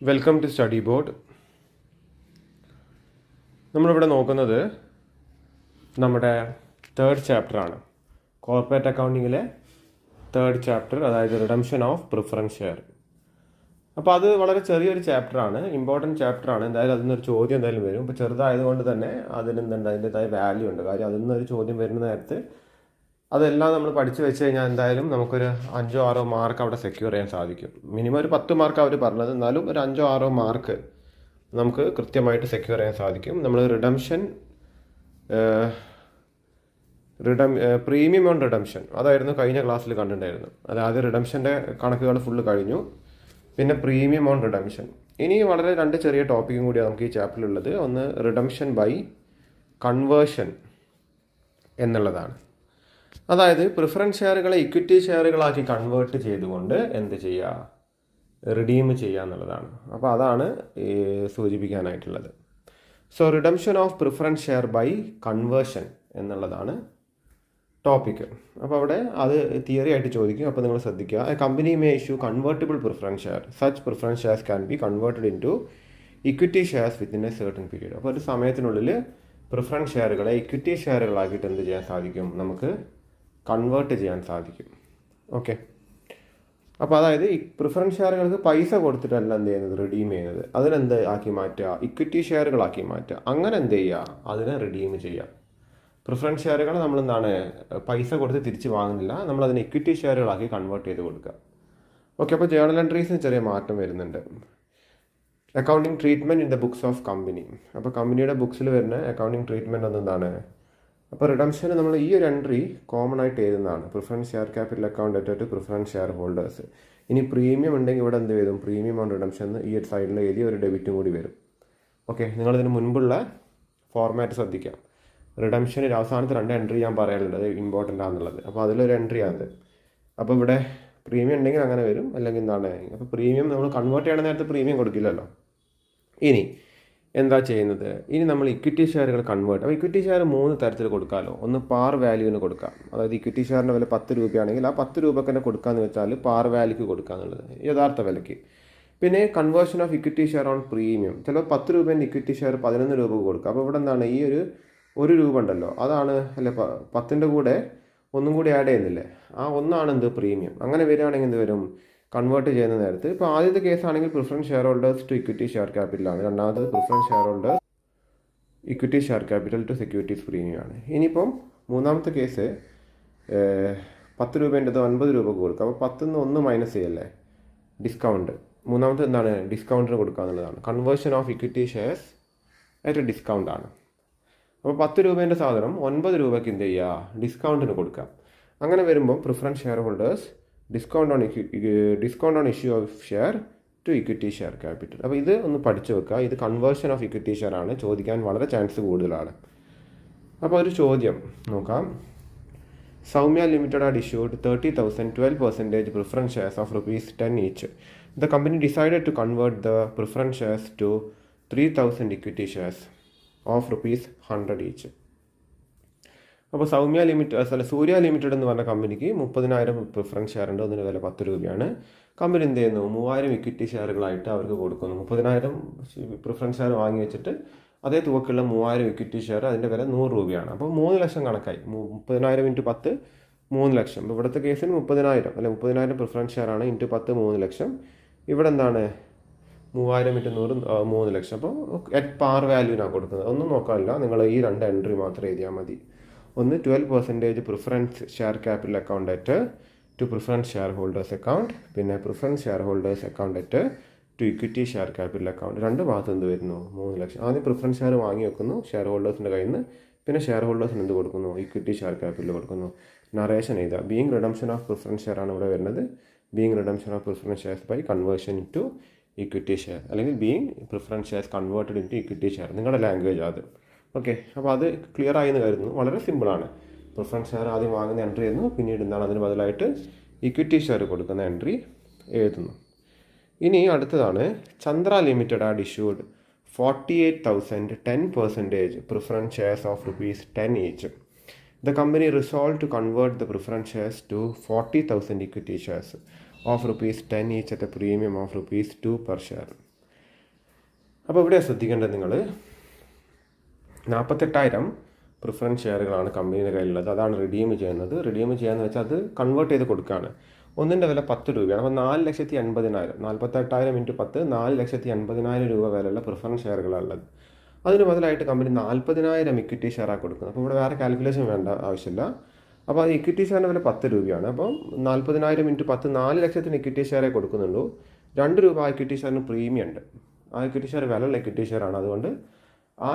Welcome to study board. നമ്മളിവിടെ നോക്കുന്നത് നമ്മുടെ തേർഡ് ചാപ്റ്ററാണ്. കോർപ്പറേറ്റ് അക്കൗണ്ടിങ്ങിലെ തേർഡ് ചാപ്റ്റർ, അതായത് റിഡംഷൻ ഓഫ് പ്രിഫറൻസ് ഷെയർ. അപ്പോൾ അത് വളരെ ചെറിയൊരു ചാപ്റ്ററാണ്, ഇമ്പോർട്ടൻറ്റ് ചാപ്റ്ററാണ്. എന്തായാലും അതിൽ നിന്നൊരു ചോദ്യം എന്തായാലും വരും. ഇപ്പോൾ ചെറുതായതുകൊണ്ട് തന്നെ അതിനെന്തുണ്ട്, അതിൻ്റെതായ വാല്യൂ ഉണ്ട്. കാര്യം അതിൽ നിന്നൊരു ചോദ്യം വരുന്ന നേരത്ത് അതെല്ലാം നമ്മൾ പഠിച്ചു വെച്ച് കഴിഞ്ഞാൽ എന്തായാലും നമുക്കൊരു 5-6 മാർക്ക് അവിടെ സെക്യൂർ ചെയ്യാൻ സാധിക്കും. മിനിമം ഒരു 10 മാർക്ക് അവർ പറഞ്ഞത്, എന്നാലും ഒരു 5-6 മാർക്ക് നമുക്ക് കൃത്യമായിട്ട് സെക്യൂർ ചെയ്യാൻ സാധിക്കും. നമ്മൾ പ്രീമിയം ഓൺ റിഡംഷൻ അതായിരുന്നു കഴിഞ്ഞ ക്ലാസ്സിൽ കണ്ടിട്ടുണ്ടായിരുന്നു. അതായത് റിഡംഷൻ്റെ കണക്കുകൾ ഫുള്ള് കഴിഞ്ഞു. പിന്നെ പ്രീമിയം ഓൺ റിഡംഷൻ. ഇനി വളരെ 2 ചെറിയ ടോപ്പിക്കും കൂടിയാണ് നമുക്ക് ഈ ചാപ്റ്ററിലുള്ളത്. ഒന്ന് റിഡംഷൻ ബൈ കൺവേർഷൻ എന്നുള്ളതാണ്. അതായത് പ്രിഫറൻസ് ഷെയറുകളെ ഇക്വിറ്റി ഷെയറുകളാക്കി കൺവേർട്ട് ചെയ്തുകൊണ്ട് എന്ത് ചെയ്യുക, റിഡീം ചെയ്യുക എന്നുള്ളതാണ്. അപ്പോൾ അതാണ് സൂചിപ്പിക്കാനായിട്ടുള്ളത്. So redemption of preference share by conversion എന്നുള്ളതാണ് ടോപ്പിക്ക്. അപ്പോൾ അവിടെ അത് തിയറി ആയിട്ട് ചോദിക്കും. അപ്പോൾ നിങ്ങൾ ശ്രദ്ധിക്കുക. A company may issue convertible preference share. Such preference shares can be converted into equity shares within a certain period. അപ്പോൾ ഒരു സമയത്തിനുള്ളിൽ പ്രിഫറൻസ് ഷെയറുകളെ ഇക്വിറ്റി ഷെയറുകളാക്കിയിട്ട് എന്ത് ചെയ്യാൻ സാധിക്കും, നമുക്ക് കൺവേർട്ട് ചെയ്യാൻ സാധിക്കും. ഓക്കെ. അപ്പോൾ അതായത് ഈ പ്രിഫറൻസ് ഷെയറുകൾക്ക് പൈസ കൊടുത്തിട്ടല്ല എന്ത് ചെയ്യുന്നത്, റിഡീം ചെയ്യുന്നത്. അതിനെന്ത് ആക്കി മാറ്റുക, ഇക്വിറ്റി ഷെയറുകളാക്കി മാറ്റുക. അങ്ങനെ എന്ത് ചെയ്യുക, അതിനെ റിഡീം ചെയ്യുക. പ്രിഫറൻസ് ഷെയറുകൾ നമ്മൾ എന്താണ് പൈസ കൊടുത്ത് തിരിച്ച് വാങ്ങുന്നില്ല, നമ്മൾ അതിനെ ഇക്വിറ്റി ഷെയറുകളാക്കി കൺവേർട്ട് ചെയ്ത് കൊടുക്കുക. ഓക്കെ. അപ്പോൾ ജേർണൽ എൻട്രീസിന് ചെറിയ മാറ്റം വരുന്നുണ്ട്. Accounting treatment in the books of company. അപ്പോൾ കമ്പനിയുടെ ബുക്സിൽ വരുന്ന അക്കൗണ്ടിങ് ട്രീറ്റ്മെൻറ്റ് ഒന്നെന്താണ്. അപ്പോൾ റിഡംഷന് നമ്മൾ ഈ ഒരു എൻട്രി കോമൺ ആയിട്ട് എഴുതുന്നതാണ്. Preference share capital account to preference share holders. ഇനി പ്രീമിയം ഉണ്ടെങ്കിൽ ഇവിടെ എന്ത് വരും, പ്രീമിയം ഓൺ റിഡംഷൻ ഈ ഒരു സൈഡിൽ എഴുതി ഒരു ഡെബിറ്റും കൂടി വരും. ഓക്കെ. നിങ്ങളിതിന് മുൻപുള്ള ഫോർമാറ്റ് ശ്രദ്ധിക്കാം. റിഡംഷന് അവസാനത്തെ 2 എൻട്രി ഞാൻ പറയാനുള്ളത് അത് ഇമ്പോർട്ടൻ്റ് ആണെന്നുള്ളത്. അപ്പോൾ അതിലൊരു എൻട്രി ആണ്. അപ്പോൾ ഇവിടെ പ്രീമിയം ഉണ്ടെങ്കിൽ അങ്ങനെ വരും, അല്ലെങ്കിൽ എന്താണ്. അപ്പോൾ പ്രീമിയം നമ്മൾ കൺവേർട്ട് ചെയ്യണ നേരത്തെ പ്രീമിയം കൊടുക്കില്ലല്ലോ. ഇനി എന്താ ചെയ്യുന്നത്, ഇനി നമ്മൾ ഇക്വിറ്റി ഷെയറുകൾ കൺവേർട്ട്. അപ്പോൾ ഇക്വിറ്റി ഷെയർ 3 തരത്തിൽ കൊടുക്കാമല്ലോ. ഒന്ന് പാർ വാല്യൂവിന് കൊടുക്കാം. അതായത് ഇക്വിറ്റി ഷെയറിൻ്റെ വില 10 രൂപയാണെങ്കിൽ ആ 10 രൂപക്ക് തന്നെ കൊടുക്കാമെന്ന് വെച്ചാൽ പാർ വാല്യൂക്ക് കൊടുക്കുക എന്നുള്ളത്, യഥാർത്ഥ വിലയ്ക്ക്. പിന്നെ conversion of equity share on premium. ചിലപ്പോൾ 10 രൂപേൻ്റെ ഇക്വിറ്റി ഷെയർ 11 രൂപക്ക് കൊടുക്കുക. അപ്പോൾ ഇവിടെ എന്താണ്, ഈ ഒരു രൂപ ഉണ്ടല്ലോ, അതാണ് അല്ലെ 10ൻ്റെ കൂടെ ഒന്നും കൂടി ആഡ് ചെയ്യുന്നില്ലേ, ആ ഒന്നാണ് എന്ത്, പ്രീമിയം. അങ്ങനെ വരികയാണെങ്കിൽ എന്ത് വരും, കൺവേർട്ട് ചെയ്യുന്ന നേരത്ത്. ഇപ്പോൾ ആദ്യത്തെ കേസാണെങ്കിൽ preference share holders to equity share ക്യാപിറ്റലാണ്. രണ്ടാമത്തത് preference share holders equity share capital to securities premium ആണ്. ഇനിയിപ്പം മൂന്നാമത്തെ കേസ് 10 രൂപേൻ്റെത് 9 രൂപക്ക് കൊടുക്കുക. അപ്പോൾ 10ന്ന് 1 മൈനസ് ചെയ്യല്ലേ, ഡിസ്കൗണ്ട്. മൂന്നാമത്തെ എന്താണ്, ഡിസ്കൗണ്ടിന് കൊടുക്കുക എന്നുള്ളതാണ്. കൺവേർഷൻ ഓഫ് ഇക്വിറ്റി ഷെയർസ് ആയിട്ട് ഡിസ്കൗണ്ട് ആണ്. അപ്പോൾ 10 രൂപേൻ്റെ സാധനം 9 രൂപയ്ക്ക് എന്ത് ചെയ്യുക, ഡിസ്കൗണ്ടിന് കൊടുക്കുക. അങ്ങനെ വരുമ്പോൾ preference share holders discount on issue of share to equity share capital. അപ്പോൾ ഇത് ഒന്ന് പഠിച്ചു വെക്കുക. ഇത് കൺവേർഷൻ ഓഫ് ഇക്വിറ്റി ഷെയർ ആണ്, ചോദിക്കാൻ വളരെ ചാൻസ് കൂടുതലാണ്. അപ്പോൾ ഒരു ചോദ്യം നോക്കാം. Soumya limited had issued 30,000 12% preference shares of ₹10 each. The company decided to convert the preference shares to 3,000 equity shares of ₹100 each. അപ്പോൾ സൂര്യ ലിമിറ്റഡ് എന്ന് പറഞ്ഞ കമ്പനിക്ക് 30,000 പ്രിഫറൻസ് ഷെയർ ഉണ്ട്. അതിന് വില 10 രൂപയാണ്. കമ്പനി എന്ത് ചെയ്യുന്നു, 3,000 ഇക്വിറ്റി ഷെയറുകളായിട്ട് അവർക്ക് കൊടുക്കുന്നു. 30,000 പ്രിഫറൻസ് ഷെയർ വാങ്ങി വെച്ചിട്ട് അതേ തുകക്കുള്ള 3,000 ഇക്വിറ്റി ഷെയർ, അതിൻ്റെ വില 100 രൂപയാണ്. അപ്പോൾ 3 ലക്ഷം കണക്കായി. 30,000 × 10 3 ലക്ഷം. ഇപ്പോൾ ഇവിടുത്തെ കേസിൽ 30,000 അല്ലെ 30,000 പ്രിഫറൻസ് ഷെയർ ആണ്, × 10 3 ലക്ഷം. ഇവിടെ എന്താണ് 3,000 × 100 3 ലക്ഷം. അപ്പോൾ അറ്റ് പാർ വാല്യൂവിനാണ് കൊടുക്കുന്നത്. ഒന്നും നോക്കാനില്ല, നിങ്ങൾ ഈ 2 എൻട്രി മാത്രം എഴുതിയാൽ മതി. ഒന്ന് 12% preference share capital account to preference share holders account, പിന്നെ preference share holders account to equity share capital account. 2 ഭാഗത്ത് എന്ത് വരുന്നു, 3 ലക്ഷം. ആദ്യം പ്രിഫറൻസ് ഷെയർ വാങ്ങി വെക്കുന്നു ഷെയർ ഹോൾഡേഴ്സിൻ്റെ കയ്യിൽ നിന്ന്. പിന്നെ ഷെയർ ഹോൾഡേഴ്സിന് എന്ത് കൊടുക്കുന്നു, ഇക്വിറ്റി ഷെയർ ക്യാപിറ്റൽ കൊടുക്കുന്നു. നറേഷൻ എഴുതുക. Being redemption of preference share ആണ് ഇവിടെ വരുന്നത്. Being redemption of preference shares by conversion to equity share, അല്ലെങ്കിൽ being preference shares converted into equity share. നിങ്ങളുടെ ലാംഗ്വേജ് അത്. ഓക്കെ. അപ്പോൾ അത് ക്ലിയർ ആയി എന്ന് കരുതുന്നു. വളരെ സിമ്പിളാണ്. പ്രിഫറൻസ് ഷെയർ ആദ്യം വാങ്ങുന്ന എൻട്രി എഴുതുന്നു, പിന്നീട് എന്താണ് അതിന് ബദലായിട്ട് ഇക്വിറ്റി ഷെയർ കൊടുക്കുന്ന എൻട്രി എഴുതുന്നു. ഇനി അടുത്തതാണ് Chandra limited had issued 48,000 10% preference shares of ₹10 each. The company resolved to convert the preference shares to 40,000 equity shares of ₹10 each at a premium of ₹2 per share. അപ്പോൾ ഇവിടെ ശ്രദ്ധിക്കേണ്ടത് നിങ്ങൾ 48,000 പ്രിഫറൻസ് ഷെയറുകളാണ് കമ്പനിയുടെ കയ്യിലുള്ളത്. അതാണ് റിഡീം ചെയ്യുന്നത്. റിഡീം ചെയ്യാന്ന് വെച്ചാൽ അത് കൺവേർട്ട് ചെയ്ത് കൊടുക്കുകയാണ്. ഒന്നിൻ്റെ വില 10 രൂപയാണ്. അപ്പോൾ 4,80,000, 48,000 ഇൻറ്റു 10, 4,80,000 രൂപ വിലയുള്ള പ്രിഫറൻസ് ഷെയറുകളാണ് ഉള്ളത്. അതിന് ബദലായിട്ട് കമ്പനി 40,000 ഇക്വിറ്റി ഷെയറാണ് കൊടുക്കുന്നത്. അപ്പോൾ ഇവിടെ വേറെ കാൽക്കുലേഷൻ വേണ്ട ആവശ്യമില്ല. അപ്പോൾ അത് ഇക്വിറ്റി ഷെയറിൻ്റെ വില 10 രൂപയാണ്. അപ്പം 40,000 ഇൻറ്റു 10, 4 ലക്ഷത്തിന് ഇക്വിറ്റി ഷെയറെ കൊടുക്കുന്നുള്ളൂ. 2 രൂപ ആ ഇക്വിറ്റി ഷെയറിന് പ്രീമിയം ഉണ്ട്. ആ ഇക്വിറ്റി ഷെയർ വിലയുള്ള ഇക്വിറ്റി ഷെയറാണ്. അതുകൊണ്ട് ആ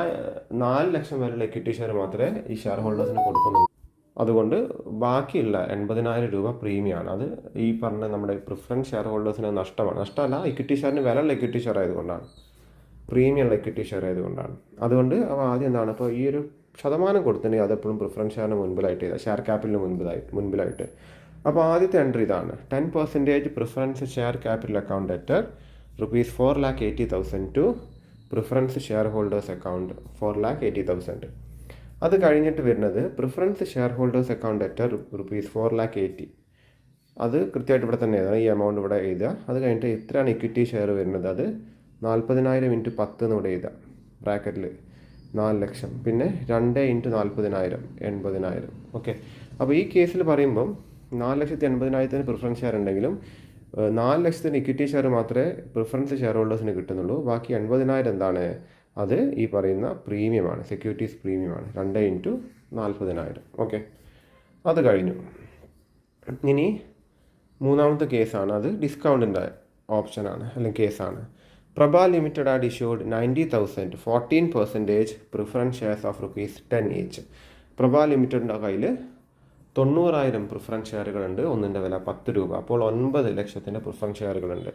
4 ലക്ഷം വിലയുള്ള ഇക്വിറ്റി ഷെയർ മാത്രമേ ഈ ഷെയർ ഹോൾഡേഴ്സിന് കൊടുക്കുന്നുള്ളൂ. അതുകൊണ്ട് ബാക്കിയുള്ള 80,000 രൂപ പ്രീമിയമാണ്. അത് ഈ പറഞ്ഞ നമ്മുടെ പ്രിഫറൻസ് ഷെയർ ഹോൾഡേഴ്സിന് നഷ്ടമാണ്. നഷ്ടമല്ല, ഇക്വിറ്റി ഷെയറിന് വിലയുള്ള ഇക്വിറ്റി ഷെയർ ആയതുകൊണ്ടാണ്, പ്രീമിയം ഉള്ള ഇക്വിറ്റി ഷെയർ ആയതുകൊണ്ടാണ്. അതുകൊണ്ട് ആദ്യം എന്താണ്, ഇപ്പോൾ ഈ ഒരു ശതമാനം കൊടുത്തിട്ടുണ്ടെങ്കിൽ അതെപ്പോഴും പ്രിഫറൻസ് ഷെയറിന് മുൻപിലായിട്ട് ചെയ്താൽ, ഷെയർ ക്യാപിറ്റലിന് മുൻപിലായിട്ട്. അപ്പോൾ ആദ്യത്തെ എൻട്രി ഇതാണ്. 10% preference share capital account debtor ₹4,80,000 to preference share holders account ₹4,80,000. അത് കഴിഞ്ഞിട്ട് വരുന്നത് preference share holders account debtor ₹4,80,000. അത് കൃത്യമായിട്ട് ഇവിടെ തന്നെ എഴുതാം. ഈ എമൗണ്ട് ഇവിടെ എഴുതുക. അത് കഴിഞ്ഞിട്ട് എത്രയാണ് ഇക്വിറ്റി ഷെയർ വരുന്നത്, അത് 40,000 ഇൻറ്റു 10 എന്ന് ഇവിടെ എഴുതാം ബ്രാക്കറ്റിൽ, 4 ലക്ഷം. പിന്നെ 2 ഇൻറ്റു 40,000, 80,000. ഓക്കെ. അപ്പോൾ ഈ കേസിൽ പറയുമ്പം 4,80,000 പ്രിഫറൻസ് ഷെയർ ഉണ്ടെങ്കിലും 4 ലക്ഷത്തിന് ഇക്വിറ്റി ഷെയർ മാത്രമേ പ്രിഫറൻസ് ഷെയർ ഹോൾഡേഴ്സിന് കിട്ടുന്നുള്ളൂ. ബാക്കി 80,000 എന്താണ്, അത് ഈ പറയുന്ന പ്രീമിയമാണ്, സെക്യൂരിറ്റീസ് പ്രീമിയമാണ്. 2 ഇൻറ്റു 40,000. ഓക്കെ, അത് കഴിഞ്ഞു. ഇനി മൂന്നാമത്തെ കേസാണ്. അത് ഡിസ്കൗണ്ടിൻ്റെ ഓപ്ഷനാണ് അല്ലെങ്കിൽ കേസാണ്. Prabha limited had issued 90,000 14% preference shares of ₹10 each. Prabha ലിമിറ്റഡിൻ്റെ കയ്യിൽ 90,000 പ്രിഫറൻസ് ഷെയറുകളുണ്ട്. ഒന്നിൻ്റെ വില 10 രൂപ. അപ്പോൾ 9 ലക്ഷത്തിൻ്റെ പ്രിഫറൻസ് ഷെയറുകളുണ്ട്.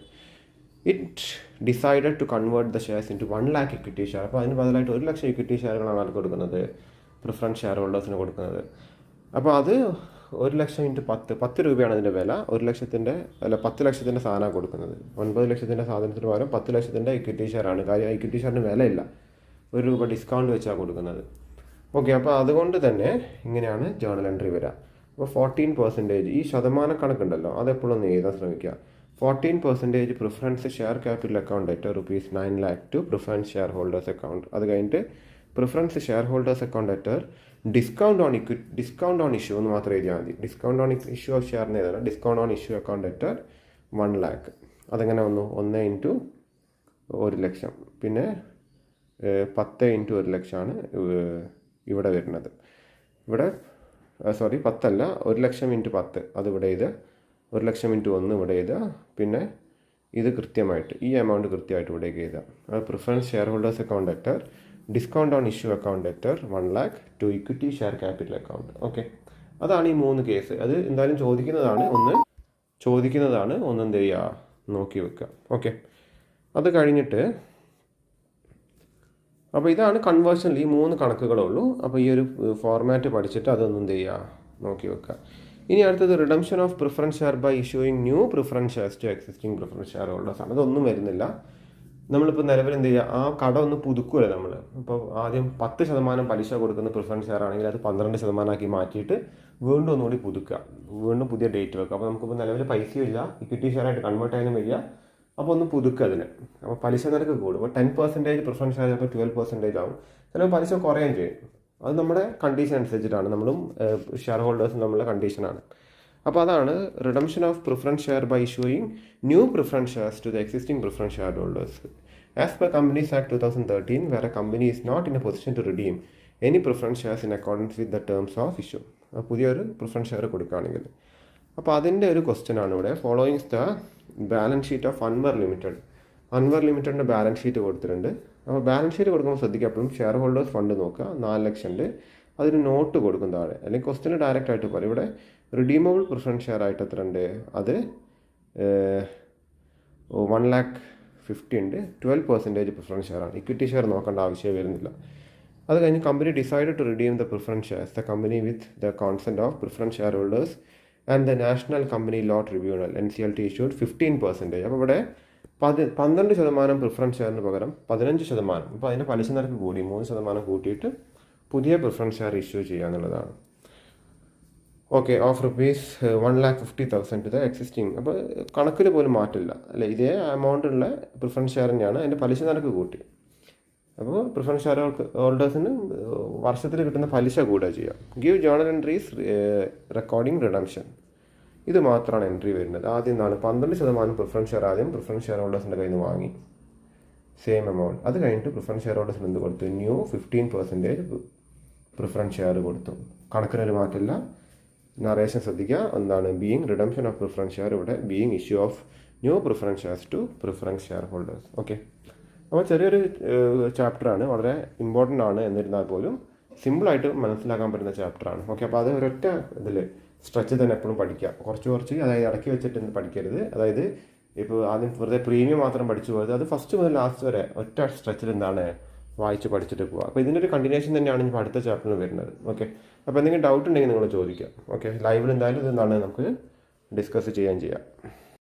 It decided to convert the shares into 1 lakh equity share. അപ്പോൾ അതിന് ബദലായിട്ട് 1 ലക്ഷം ഇക്വിറ്റി ഷെയറുകളാണ് ആൾക്ക് കൊടുക്കുന്നത്, പ്രിഫറൻസ് ഷെയർ ഹോൾഡേഴ്സിന് കൊടുക്കുന്നത്. അപ്പോൾ അത് 1 ലക്ഷം ഇൻറ്റു 10 രൂപയാണ് അതിൻ്റെ വില. 10 ലക്ഷത്തിൻ്റെ സാധനമാണ് കൊടുക്കുന്നത്. 9 ലക്ഷത്തിൻ്റെ സാധനത്തിന് പകരം 10 ലക്ഷത്തിൻ്റെ ഇക്വിറ്റി ഷെയറാണ്. കാര്യം ഇക്വിറ്റി ഷെയറിന് വിലയില്ല, 1 രൂപ ഡിസ്കൗണ്ട് വെച്ചാണ് കൊടുക്കുന്നത്. ഓക്കെ, അപ്പോൾ അതുകൊണ്ട് തന്നെ ഇങ്ങനെയാണ് ജേർണൽ എൻട്രി വരിക. അപ്പോൾ 14%, ഈ ശതമാന കണക്കുണ്ടല്ലോ അതെപ്പോഴും ഒന്ന് എഴുതാൻ ശ്രമിക്കുക. 14% preference share capital account debtor ₹9 lakh to preference share holders account. അത് കഴിഞ്ഞിട്ട് preference share holders account debtor discount on issue എന്ന് മാത്രം എഴുതിയാൽ മതി. ഡിസ്കൗണ്ട് ഓൺ ഇഷ്യൂ ഓഫ് ഷെയറിന് എഴുതണം. Discount on issue account debtor 1 lakh. അതെങ്ങനെ വന്നു, 1 ഇൻറ്റു 1 ലക്ഷം. പിന്നെ 10 ഇൻറ്റു 1 ലക്ഷമാണ് ഇവിടെ വരുന്നത്. ഇവിടെ 10 അല്ല, 1 ലക്ഷം ഇൻറ്റു 10 അത് ഇവിടെ എഴുതുക. 1 ലക്ഷം ഇൻറ്റു 1 ഇവിടെ എഴുതുക. പിന്നെ ഇത് കൃത്യമായിട്ട് ഈ എമൗണ്ട് കൃത്യമായിട്ട് ഇവിടേക്ക് എഴുതുക. അത് preference share holders account debtor discount on issue account debtor 1 lakh to equity share capital account. Okay, അതാണ് ഈ 3 കേസ്. അത് എന്തായാലും ചോദിക്കുന്നതാണ്, ഒന്ന് എന്ത് ചെയ്യുക, നോക്കി വെക്കുക. ഓക്കെ, അത് കഴിഞ്ഞിട്ട് അപ്പോൾ ഇതാണ് കൺവേർഷനിൽ ഈ 3 കണക്കുകളേ ഉള്ളൂ. അപ്പോൾ ഈ ഒരു ഫോർമാറ്റ് പഠിച്ചിട്ട് അതൊന്നും എന്ത് ചെയ്യുക, നോക്കി വെക്കുക. ഇനി അടുത്തത് redemption of preference share by issuing new preference shares to existing preference share holders ആണ്. അതൊന്നും വരുന്നില്ല. നമ്മളിപ്പോൾ നിലവിൽ എന്ത് ചെയ്യുക, ആ കട ഒന്ന് പുതുക്കുമല്ലോ നമ്മൾ. ഇപ്പോൾ ആദ്യം 10% പലിശ കൊടുക്കുന്ന പ്രിഫറൻസ് ഷെയർ ആണെങ്കിൽ അത് 12% ആക്കി മാറ്റിയിട്ട് വീണ്ടും ഒന്നുകൂടി പുതുക്കുക, വീണ്ടും പുതിയ ഡേറ്റ് വെക്കുക. അപ്പോൾ നമുക്കിപ്പോൾ നിലവിൽ പൈസയും ഇല്ല, ഇക്വിറ്റി ഷെയർ ആയിട്ട് കൺവേർട്ട് ചെയ്യാനും വരിക. അപ്പോൾ ഒന്ന് പുതുക്കുക അതിന്. അപ്പോൾ പലിശ നിരക്ക് കൂടും. ഇപ്പോൾ 10% പ്രിഫറൻസ് ഷെയർ ചിലപ്പോൾ 12% ആവും, ചിലപ്പോൾ പലിശ കുറയുകയും ചെയ്യും. അത് നമ്മുടെ കണ്ടീഷൻ അനുസരിച്ചിട്ടാണ്, നമ്മളും ഷെയർ ഹോൾഡേഴ്സും നമ്മളുടെ കണ്ടീഷനാണ്. അപ്പോൾ അതാണ് redemption of preference share by issuing new preference shares to the existing preference share holders. As per Companies Act 2013, where a company is not in a position to redeem any preference shares in accordance with the terms of issue. പുതിയൊരു preference share കൊടുക്കുകയാണെങ്കിൽ. അപ്പോൾ അതിൻ്റെ ഒരു question ആണ് ഇവിടെ. Followings the balance sheet of Anwar ലിമിറ്റഡിൻ്റെ balance sheet കൊടുത്തിട്ടുണ്ട്. അപ്പോൾ ബാലൻസ് ഷീറ്റ് കൊടുക്കുമ്പോൾ ശ്രദ്ധിക്കുക, എപ്പോഴും ഷെയർ ഹോൾഡേഴ്സ് ഫണ്ട് നോക്കുക. 4 ലക്ഷം ഉണ്ട്. അതിന് നോട്ട് കൊടുക്കും താഴെ, അല്ലെങ്കിൽ ക്വസ്റ്റ്യന് ഡയറക്റ്റ് ആയിട്ട് പറയും. ഇവിടെ റിഡീമബിൾ പ്രിഫറൻസ് ഷെയർ ആയിട്ട് എത്ര ഉണ്ട്, അത് 1,50,000 ഉണ്ട്. 12% പ്രിഫറൻസ് ഷെയർ ആണ്. ഇക്വിറ്റി ഷെയർ നോക്കേണ്ട ആവശ്യം വരുന്നില്ല. അത് കഴിഞ്ഞ് company decide to redeem the preference shares the company with the consent of preference share holders and the national company law tribunal NCLT issued 15%. അപ്പോൾ ഇവിടെ 12% പ്രിഫറൻസ് ഷെയറിന് പകരം 15%. അപ്പോൾ അതിൻ്റെ പലിശ നിരക്ക് കൂടി 3% കൂട്ടിയിട്ട് പുതിയ പ്രിഫറൻസ് ഷെയർ ഇഷ്യൂ ചെയ്യുക എന്നുള്ളതാണ്. Okay, of ₹1,50,000 to the existing. അപ്പോൾ കണക്കിൽ പോലും മാറ്റില്ല അല്ലേ, ഇതേ എമൗണ്ട് ഉള്ള പ്രിഫറൻസ് ഷെയർ തന്നെയാണ്, അതിൻ്റെ പലിശ നിരക്ക് കൂട്ടി. അപ്പോൾ പ്രിഫറൻസ് ഷെയർ ഹോൾഡേഴ്സിന് വർഷത്തിൽ കിട്ടുന്ന പലിശ കൂടുക ചെയ്യുക. Give journal entries recording redemption. ഇത് മാത്രമാണ് എൻട്രി വരുന്നത്. ആദ്യം എന്താണ് 12% പ്രിഫറൻസ് ഷെയർ ആദ്യം പ്രിഫറൻസ് ഷെയർ ഹോൾഡേഴ്സിൻ്റെ കയ്യിൽ നിന്ന് വാങ്ങി, സെയിം എമൗണ്ട്. അത് കഴിഞ്ഞിട്ട് പ്രിഫറൻസ് ഷെയർ ഹോൾഡേഴ്സിന് എന്ത് കൊടുത്തു? ന്യൂ 15% പ്രിഫറൻസ് ഷെയർ കൊടുത്തു. കണക്കിനൊരു മാറ്റില്ല. നറേഷൻ ശ്രദ്ധിക്കുക. എന്താണ് being redemption of preference share, ഇവിടെ being issue of new preference shares to preference share holders. Okay, അപ്പോൾ ചെറിയൊരു ചാപ്റ്ററാണ്, വളരെ ഇമ്പോർട്ടൻ്റ് ആണ്. എന്നിരുന്നാൽ പോലും സിമ്പിളായിട്ട് മനസ്സിലാക്കാൻ പറ്റുന്ന ചാപ്റ്ററാണ്. ഓക്കെ, അപ്പോൾ അത് ഒരൊറ്റ ഇതിൽ സ്ട്രെച്ച് തന്നെ എപ്പോഴും പഠിക്കുക. കുറച്ച് അതായത് ഇടയ്ക്ക് വെച്ചിട്ട് പഠിക്കരുത്. അതായത് ഇപ്പോൾ ആദ്യം വെറുതെ പ്രീമിയം മാത്രം പഠിച്ചു പോയത്, അത് ഫസ്റ്റ് മുതൽ ലാസ്റ്റ് വരെ ഒറ്റ സ്ട്രെച്ചിൽ എന്താണ് വായിച്ച് പഠിച്ചിട്ട് പോവുക. അപ്പോൾ ഇതിൻ്റെ ഒരു കണ്ടിന്യൂഷൻ തന്നെയാണ് ഇപ്പോൾ അടുത്ത ചാപ്റ്ററിൽ വരുന്നത്. ഓക്കെ, അപ്പോൾ എന്തെങ്കിലും ഡൗട്ട് ഉണ്ടെങ്കിൽ നിങ്ങൾ ചോദിക്കുക. ഓക്കെ, ലൈവിൽ എന്തായാലും ഇത് എന്താണ് നമുക്ക് ഡിസ്കസ് ചെയ്യാൻ ചെയ്യാം.